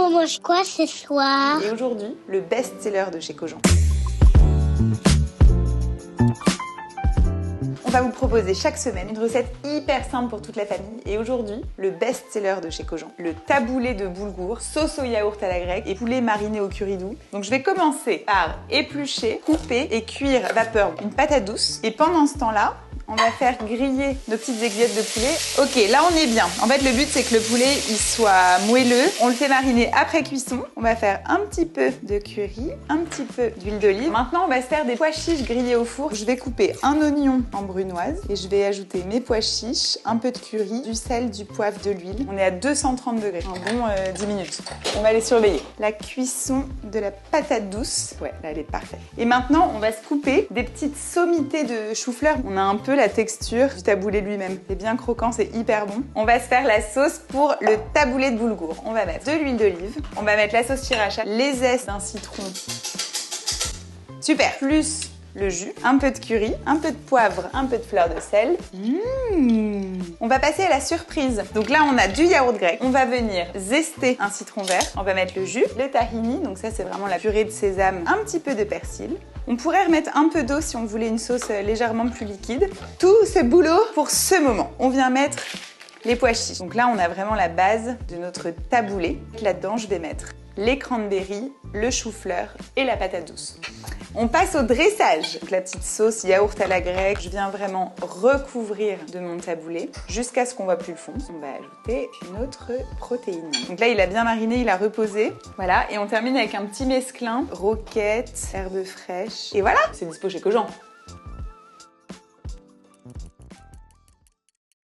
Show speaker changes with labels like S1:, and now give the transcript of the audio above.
S1: On mange quoi ce soir?
S2: Et aujourd'hui, le best-seller de chez Cogent. On va vous proposer chaque semaine une recette hyper simple pour toute la famille. Et aujourd'hui, le best-seller de chez Cogent, le taboulé de boulgour, sauce au yaourt à la grecque et poulet mariné au curry doux. Donc je vais commencer par éplucher, couper et cuire à vapeur une patate douce. Et pendant ce temps-là, on va faire griller nos petites aiguillettes de poulet. Ok, là on est bien. En fait, le but c'est que le poulet il soit moelleux. On le fait mariner après cuisson. On va faire un petit peu de curry, un petit peu d'huile d'olive. Maintenant, on va se faire des pois chiches grillés au four. Je vais couper un oignon en brunoise et je vais ajouter mes pois chiches, un peu de curry, du sel, du poivre, de l'huile. On est à 230 degrés, un bon 10 minutes. On va les surveiller. La cuisson de la patate douce. Ouais, là elle est parfaite. Et maintenant, on va se couper des petites sommités de chou-fleur. On a un peu la texture du taboulé lui-même. C'est bien croquant, c'est hyper bon. On va se faire la sauce pour le taboulé de boulgour. On va mettre de l'huile d'olive, on va mettre la sauce sriracha, les zestes d'un citron. Super. Plus le jus, un peu de curry, un peu de poivre, un peu de fleur de sel. On va passer à la surprise. Donc là, on a du yaourt grec. On va venir zester un citron vert. On va mettre le jus, le tahini. Donc ça, c'est vraiment la purée de sésame. Un petit peu de persil. On pourrait remettre un peu d'eau si on voulait une sauce légèrement plus liquide. Tout ce boulot pour ce moment. On vient mettre les pois chiches. Donc là, on a vraiment la base de notre taboulé. Là-dedans, je vais mettre les cranberries, le chou-fleur et la patate douce. On passe au dressage. Donc la petite sauce yaourt à la grecque, je viens vraiment recouvrir de mon taboulé jusqu'à ce qu'on voit plus le fond. On va ajouter notre protéine. Donc là, il a bien mariné, il a reposé. Voilà, et on termine avec un petit mesclin, roquette, herbes fraîches. Et voilà, c'est dispo chez Cogent.